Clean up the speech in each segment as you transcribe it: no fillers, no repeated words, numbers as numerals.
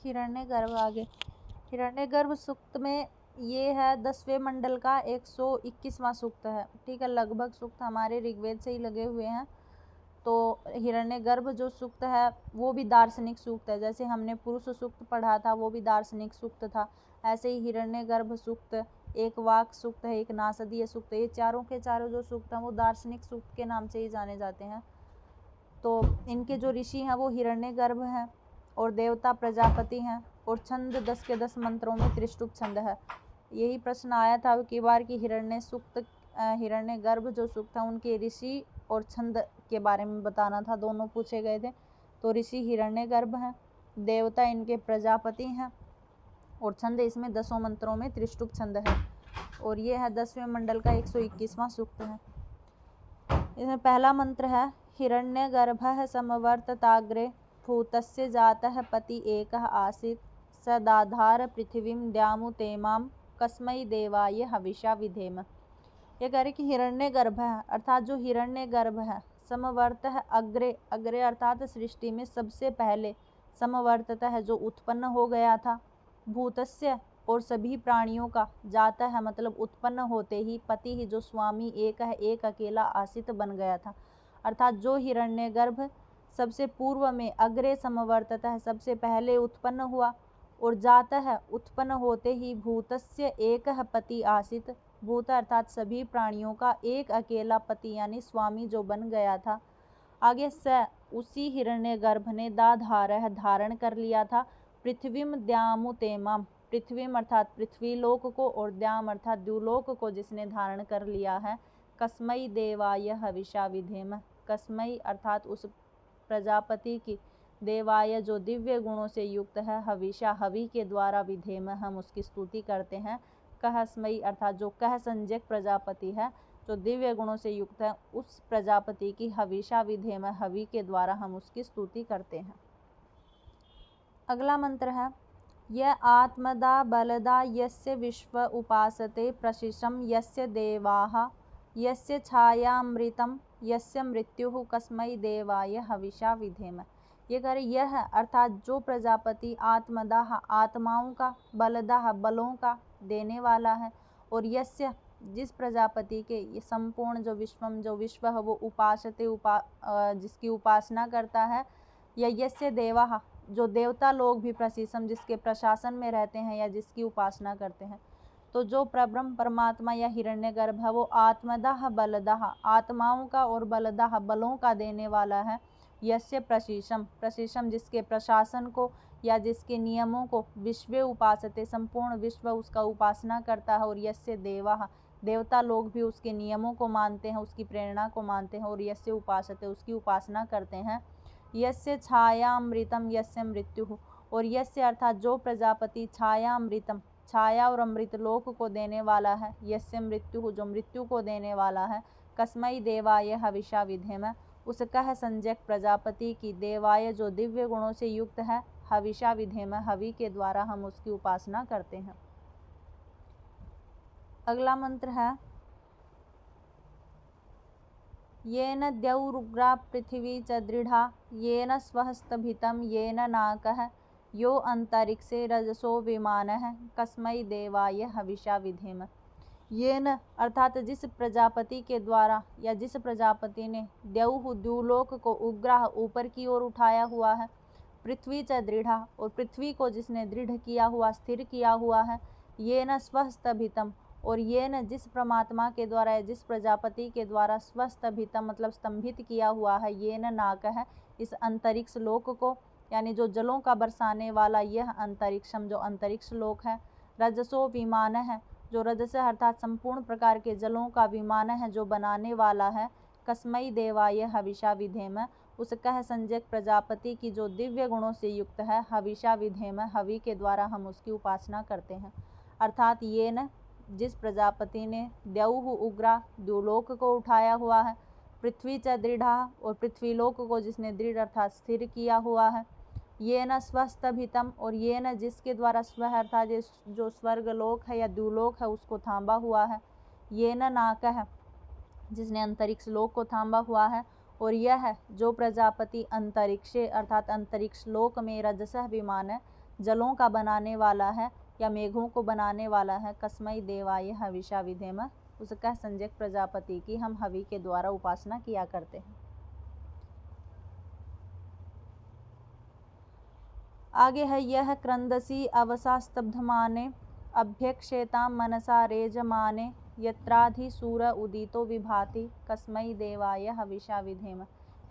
हिरण्यगर्भ आगे। हिरण्यगर्भ सूक्त में ये है 10वें मंडल का 121वां सूक्त है। ठीक है, लगभग सूक्त हमारे ऋग्वेद से ही लगे हुए हैं। तो हिरण्यगर्भ जो सूक्त है वो भी दार्शनिक सूक्त है। जैसे हमने पुरुष सूक्त पढ़ा था वो भी दार्शनिक सूक्त था, ऐसे ही हिरण्यगर्भ सूक्त एक वाक सूक्त है, एक नासदीय सूक्त है। ये चारों के चारों जो सूक्त हैं वो दार्शनिक सूक्त के नाम से ही जाने जाते हैं। तो इनके जो ऋषि हैं वो हिरण्यगर्भ हैं और देवता प्रजापति हैं और छंद 10 के 10 मंत्रों में त्रिष्टुप छंद है। यही प्रश्न आया था कि बार की हिरण्यगर्भ जो सूक्त है उनके ऋषि और छंद के बारे में बताना था, दोनों पूछे गए थे। तो ऋषि हिरण्यगर्भ हैं, देवता इनके प्रजापति हैं और छंद इसमें 10 मंत्रों में त्रिष्टुप छंद है और ये है 10वें मंडल का 121वां सूक्त है। इसमें पहला मंत्र है हिरण्यगर्भः समवर्तताग्रे भूतस्य जातः पति एकः आसीत् स दाधार पृथिवीं द्यामुतेमां कस्मै देवाय हविषा विधेम। ये कह रहे कि हिरण्यगर्भ है अर्थात जो हिरण्यगर्भ है, समवर्त है अग्रे, अग्रे अर्थात सृष्टि में सबसे पहले, समवर्तता है जो उत्पन्न हो गया था, भूतस्य और सभी प्राणियों का, जाता है मतलब उत्पन्न होते ही, पति ही जो स्वामी एक है, एक अकेला आसित बन गया था। अर्थात जो हिरण्यगर्भ सबसे पूर्व में अग्रे समवर्तता है, सबसे पहले उत्पन्न हुआ, और जाता है उत्पन्न होते ही, भूतस्य एक पति आसित, भूत अर्थात सभी प्राणियों का एक अकेला पति यानी स्वामी जो बन गया था। आगे स उसी हिरण्यगर्भ ने दाधारः धारण कर लिया था, पृथ्वीम द्यामुतेमाम, पृथ्वीम अर्थात पृथ्वीलोक को और द्याम अर्थात द्युलोक को जिसने धारण कर लिया है, कस्मै देवाय हविषा विधेम, कस्मै अर्थात उस प्रजापति की, देवाय जो दिव्य गुणों से युक्त है, हविषा हवि के द्वारा विधेम हम उसकी स्तुति करते हैं, कहस्मै अर्थात जो कह संज्ञक प्रजापति है, जो दिव्य गुणों से युक्त है, उस प्रजापति की हविषा विधेम हवि के द्वारा हम उसकी स्तुति करते हैं। अगला मंत्र है यह आत्मदा बलदा यस्य विश्व उपासते प्रशिशम यस्य देवाः यस्य छायामृतम यस्य मृत्युः कस्मै देवाय हविषा विधेम। ये कह रहे यह अर्थात जो प्रजापति आत्मदाह आत्माओं का, बलदाह बलों का देने वाला है, और यस्य जिस प्रजापति के ये संपूर्ण जो विश्वम जो विश्व है वो उपासते जिसकी उपासना करता है, या यस्य देवाः जो देवता लोग भी प्रशिशम जिसके प्रशासन में रहते हैं या जिसकी उपासना करते हैं। तो जो परब्रह्म परमात्मा या हिरण्यगर्भ है वो आत्मदाह बलदाह आत्माओं का और बलदाह बलों का देने वाला है, यस्य प्रशिशम प्रशिशम जिसके प्रशासन को या जिसके नियमों को, विश्व उपासते संपूर्ण विश्व उसका उपासना करता है, और यस्य देवाः देवता लोग भी उसके नियमों को मानते हैं, उसकी प्रेरणा को मानते हैं, और यस्य उपासते उसकी उपासना करते हैं, यस्य छायामृतम यस्य मृत्युः, और यस्य अर्थात जो प्रजापति छायामृतम छाया और अमृत लोक को देने वाला है, यस्य मृत्युः जो मृत्यु को देने वाला है, कस्मै देवाय हविषा विधेम उस कह संज्ञक प्रजापति की, देवाय जो दिव्य गुणों से युक्त है, हविषा विधेम हवि के द्वारा हम उसकी उपासना करते हैं। अगला मंत्र है येन द्यौरुग्रा पृथिवी च दृढ़ा येन स्वहस्तभितं येन नाकः यो अंतरिक्षे रजसो विमानः कस्मै देवाय हविषा विधेम। येन अर्थात जिस प्रजापति के द्वारा या जिस प्रजापति ने द्यौः द्युलोक को उग्राह ऊपर की ओर उठाया हुआ है, पृथ्वी च दृढ़ा और पृथ्वी को जिसने दृढ़ किया हुआ स्थिर किया हुआ है, येन स्वस्तभितम और येन जिस परमात्मा के द्वारा या जिस प्रजापति के द्वारा स्वस्तभितम मतलब स्तंभित किया हुआ है, येन नाक है इस अंतरिक्ष लोक को यानी जो जलों का बरसाने वाला यह अंतरिक्षम जो अंतरिक्ष लोक है, रजसो विमान है जो रजस अर्थात संपूर्ण प्रकार के जलों का विमान है जो बनाने वाला है, कस्मै देवाय हविषा विधेम उस कह संज्ञक प्रजापति की जो दिव्य गुणों से युक्त है, हविषा विधेम हवि के द्वारा हम उसकी उपासना करते हैं। अर्थात ये न जिस प्रजापति ने द्यौः उग्रा द्युलोक को उठाया हुआ है, पृथ्वी च दृढ़ा और पृथ्वीलोक को जिसने दृढ़ अर्थात स्थिर किया हुआ है, ये न स्वस्तभितम और ये न जिसके द्वारा स्व अर्थात जो स्वर्गलोक है या द्युलोक है उसको थामा हुआ है, ये न नाक है जिसने अंतरिक्ष लोक को थामा हुआ है, और यह है जो प्रजापति अंतरिक्षे अर्थात अंतरिक्ष लोक में रजसः विमान है जलों का बनाने वाला है या मेघों को बनाने वाला है। कस्मै देवाय हविषा विधेम, उस कह संज्ञक प्रजापति की हम हवि के द्वारा उपासना किया करते हैं। आगे है यह क्रंदसी अवसा स्तब्धमाने अभ्यक्षेताम मनसा रेजमाने यत्राधिसूर उदितो विभाति कस्मै देवाय हविषा विधेम।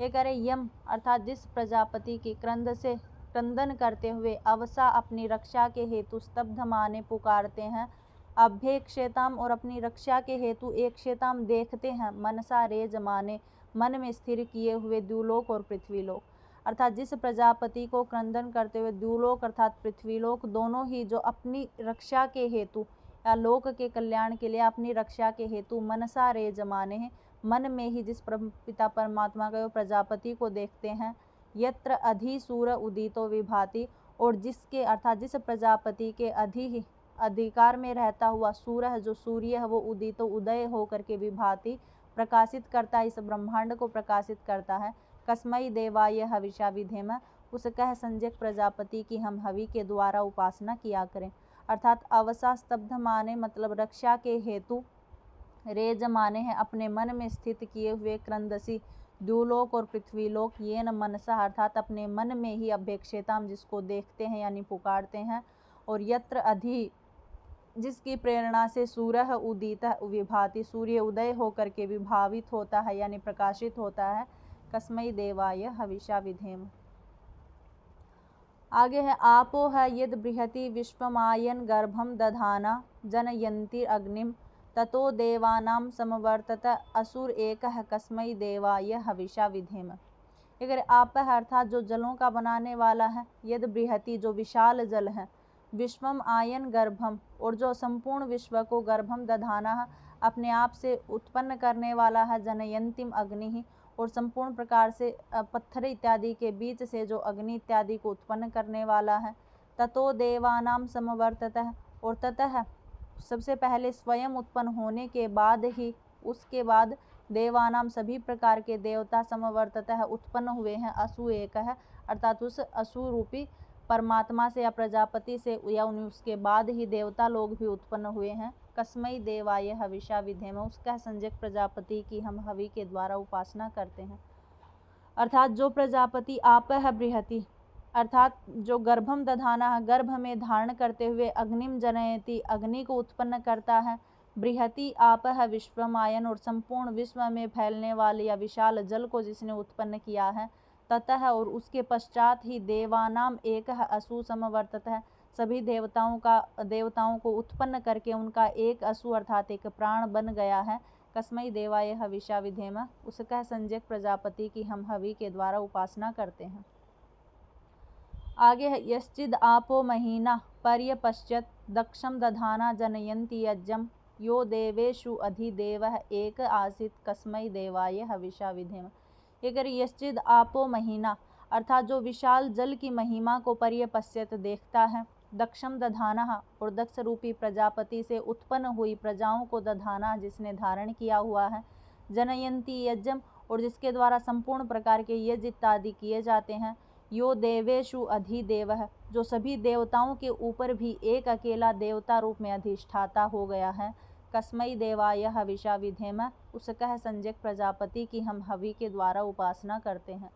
ये करे यम अर्थात जिस प्रजापति की क्रंद से क्रंदन करते हुए अवसा अपनी रक्षा के हेतु स्तब्ध माने पुकारते हैं, अभ्यक्षेताम और अपनी रक्षा के हेतु एकक्षेताम देखते हैं, मनसा रेज माने मन में स्थिर किए हुए द्युलोक और पृथ्वीलोक। अर्थात जिस प्रजापति को क्रंदन करते हुए द्युलोक अर्थात पृथ्वीलोक दोनों ही जो अपनी रक्षा के हेतु या लोक के कल्याण के लिए अपनी रक्षा के हेतु मनसा रेज माने हैं, मन में ही जिस पिता परमात्मा का प्रजापति को देखते हैं, यत्र अधिसूर उदितो विभाति, और जिसके अर्थात जिस प्रजापति के अधिकार में रहता हुआ सूर्य जो सूर्य है वो उदितो उदय होकर के विभाति प्रकाशित करता है, इस ब्रह्मांड को प्रकाशित करता है। कस्मै देवाय हविषा विधेम, उस कह संज्ञक प्रजापति की हम हवि के द्वारा उपासना किया करें। अर्थात अवसा स्तब्ध माने मतलब रक्षा के हेतु, रेज माने हैं अपने मन में स्थित किए हुए क्रंदसी द्युलोक और पृथ्वीलोक, ये न मनसा अर्थात अपने मन में ही अभ्यक्षेताम जिसको देखते हैं यानी पुकारते हैं, और यत्र अधि जिसकी प्रेरणा से सूर्य उदित विभाति सूर्य उदय होकर के विभावित होता है यानी प्रकाशित होता है। कस्मै देवाय हविषा विधेम। आगे है आपो है यद बृहति विश्वमायन गर्भम दधाना जनयन्ति अग्निम ततो देवानां समवर्तत असुर एकः कस्मै देवाय हविषा विधेम। अगर आप है अर्थात जो जलों का बनाने वाला है, यद बृहति जो विशाल जल है, विश्वम आयन गर्भम और जो संपूर्ण विश्व को गर्भम दधाना है अपने आप से उत्पन्न करने वाला है, जनयंतिम अग्नि ही और संपूर्ण प्रकार से पत्थर इत्यादि के बीच से जो अग्नि इत्यादि को उत्पन्न करने वाला है। ततो देवानाम समवर्ततः और ततः सबसे पहले स्वयं उत्पन्न होने के बाद ही उसके बाद देवानाम सभी प्रकार के देवता समवर्ततः उत्पन्न हुए हैं। असु एक है अर्थात उस असु रूपी परमात्मा से या प्रजापति से या उसके बाद ही देवता लोग भी उत्पन्न हुए हैं। कस्मै देवाय हविषा विधेम, उसका संज्ञक प्रजापति की हम हवि के द्वारा उपासना करते हैं। अर्थात जो प्रजापति आप है बृहति अर्थात जो गर्भम दधाना है गर्भ में धारण करते हुए अग्निम जनयति अग्नि को उत्पन्न करता है, बृहति आप है विश्वमायन और संपूर्ण विश्व में फैलने वाले या विशाल जल को जिसने उत्पन्न किया है, ततः और उसके पश्चात ही देवानाम एक असु समवर्तत है सभी देवताओं को उत्पन्न करके उनका एक असु अर्थात एक प्राण बन गया है। कस्मै देवाय हविषा विधेम, उसका संज्ञक प्रजापति की हम हवि के द्वारा उपासना करते हैं। आगे है यश्चिद आपो महीना पर्यपश्यत दक्षम दधाना जनयन्ति यज्ञम यो देवेषु अधिदेवः एक आसीत कस्मै देवाय हविषा विधेम। ये करिए यश्चिद आपो महीना अर्थात जो विशाल जल की महिमा को पर्यपश्यत देखता है, दक्षम दधाना और दक्ष रूपी प्रजापति से उत्पन्न हुई प्रजाओं को दधाना जिसने धारण किया हुआ है, जनयन्ति यज्ञम और जिसके द्वारा संपूर्ण प्रकार के यज्ञ इत्यादि किए जाते हैं, यो देवेषु अधिदेवः जो सभी देवताओं के ऊपर भी एक अकेला देवता रूप में अधिष्ठाता हो गया है। कस्मै देवाय हविषा विधेम, उसका संज्ञक प्रजापति की हम हवि के द्वारा उपासना करते हैं।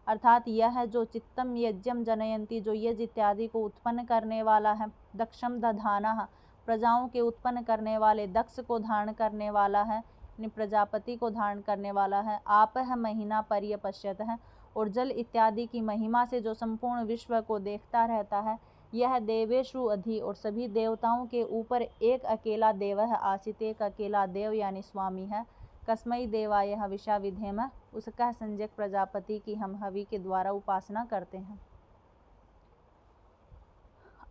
अर्थात यह है जो चित्तम यज्ञम जनयंती जो यज्ञ इत्यादि को उत्पन्न करने वाला है, दक्षम दधाना प्रजाओं के उत्पन्न करने वाले दक्ष को धारण करने वाला है, प्रजापति को धारण करने वाला है। आप है महीना पर्यपश्यत है और जल इत्यादि की महिमा से जो संपूर्ण विश्व को देखता रहता है, यह देवेशु अधि और सभी देवताओं के ऊपर एक अकेला देव है आसित एक अकेला देव यानी स्वामी है। कस्मै देवाय हविषा विधेम, उसका संज्ञक प्रजापति की हम हवि के द्वारा उपासना करते हैं।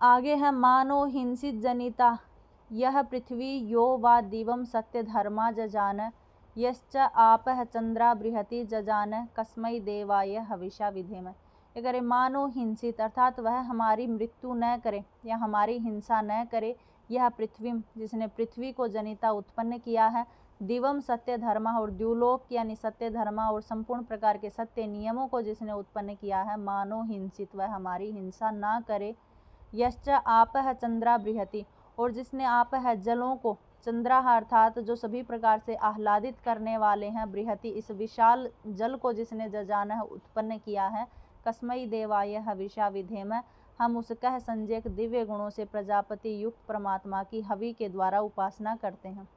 आगे है मानो हिंसित जनिता यह पृथ्वी यो वा दिवम सत्य धर्मा जजान यश्च आपः चंद्रा बृहति जजान कस्मै देवाय हविषा विधेम। अगर मानो हिंसित अर्थात वह हमारी मृत्यु न करे या हमारी हिंसा न करे, यह पृथ्वी जिसने पृथ्वी को जनिता उत्पन्न किया है, दिवम सत्य धर्मा और द्युलोक यानी सत्य धर्मा और संपूर्ण प्रकार के सत्य नियमों को जिसने उत्पन्न किया है, मानो हिंसित वह हमारी हिंसा ना करे, यश्च आपः चंद्रा बृहति, और जिसने आपः जलों को, चंद्रा अर्थात जो सभी प्रकार से आह्लादित करने वाले हैं, बृहति इस विशाल जल को जिसने जजान उत्पन्न किया है, कस्मै देवाय हविषा विधेम, हम उस कह संजयक दिव्य गुणों से प्रजापति युक्त परमात्मा की हवि के द्वारा उपासना करते हैं।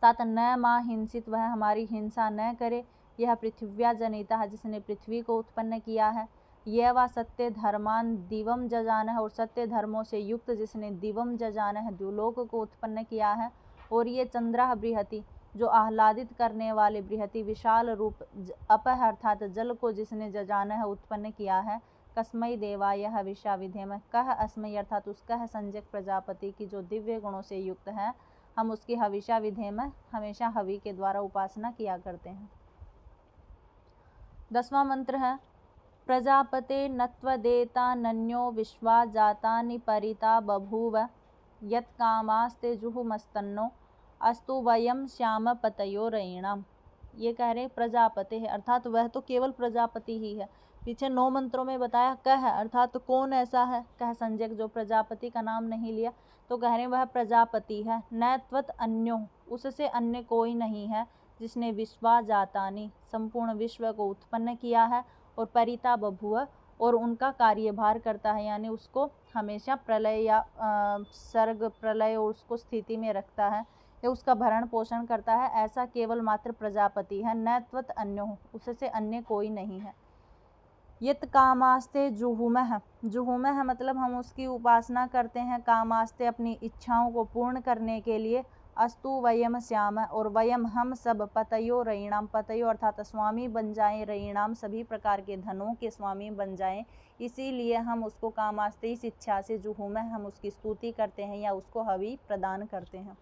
तात न माँ हिंसित, वह हमारी हिंसा न करे, यह पृथिव्या जनिता, जिसने पृथ्वी को उत्पन्न किया है। यह व सत्य धर्मान दिवम जजान है, और सत्य धर्मों से युक्त जिसने दिवम जजान है, द्युलोक को उत्पन्न किया है। और ये चंद्रा बृहति, जो आह्लादित करने वाले बृहति विशाल रूप अपह अर्थात जल को जिसने जजान है उत्पन्न किया है। कस्मै देवाय हविषा विधेम, कह अस्मै अर्थात उस कह संजक प्रजापति की जो दिव्य गुणों से युक्त है, हम उसकी हविषा विधेम हमेशा हवि के द्वारा उपासना किया करते हैं। 10वां मंत्र है प्रजापते नत्वदेतानन्यो विश्वा जातानि परिता बभूव, यत्कामास्ते जुहुमस्तन्नो अस्तु वयम श्याम पतयो रयिणाम। ये कह रहे प्रजापति है अर्थात वह तो केवल प्रजापति ही है। पीछे 9 मंत्रों में बताया कह अर्थात कौन ऐसा है, कह संजक जो प्रजापति का नाम नहीं लिया, तो कह रहे वह प्रजापति है। न त्वत अन्यो, उससे अन्य कोई नहीं है, जिसने विश्वा जातानी संपूर्ण विश्व को उत्पन्न किया है, और परिता बभुव और उनका कार्यभार करता है, यानी उसको हमेशा प्रलय या सर्ग प्रलय और उसको स्थिति में रखता है या उसका भरण पोषण करता है, ऐसा केवल मात्र प्रजापति है। न त्वत अन्यो, उससे अन्य कोई नहीं है। यत कामास्ते जुहुमः, जुहुमः मतलब हम उसकी उपासना करते हैं, कामास्ते अपनी इच्छाओं को पूर्ण करने के लिए, अस्तु वयम श्याम और वयम हम सब पतयो रयिणाम, पतयो अर्थात स्वामी बन जाएं, रयिणाम सभी प्रकार के धनों के स्वामी बन जाएं, इसीलिए हम उसको कामास्ते इस इच्छा से जुहुमः हम उसकी स्तुति करते हैं या उसको हवि प्रदान करते हैं।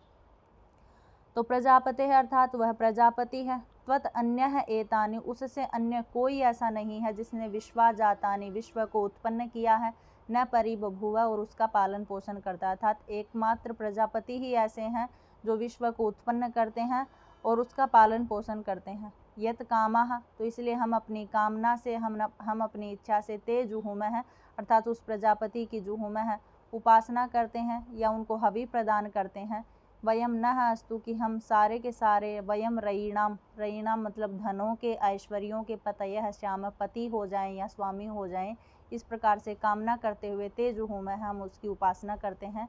तो प्रजापति है अर्थात वह प्रजापति है। त्वत अन्य है एतानि, उससे अन्य कोई ऐसा नहीं है जिसने विश्वा जातानि विश्व को उत्पन्न किया है, न परिबभुव और उसका पालन पोषण करता है, अर्थात एकमात्र प्रजापति ही ऐसे हैं जो विश्व को उत्पन्न करते हैं और उसका पालन पोषण करते हैं। यत कामाः, तो इसलिए हम अपनी कामना से हम अपनी इच्छा से ते जुहुमः अर्थात उस प्रजापति की जुहुमः उपासना करते हैं या उनको हवि प्रदान करते हैं। वयम न अस्तु कि हम सारे के सारे, वयम रयिणाम, रयिणाम मतलब धनों के ऐश्वर्यों के पतयः श्याम पति हो जाएं या स्वामी हो जाएं, इस प्रकार से कामना करते हुए तेजुहुमः हम उसकी उपासना करते हैं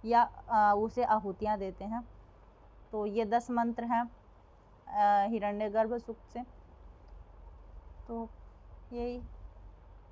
या उसे आहुतियाँ देते हैं। तो ये 10 मंत्र हैं हिरण्यगर्भ सूक्त से। तो यही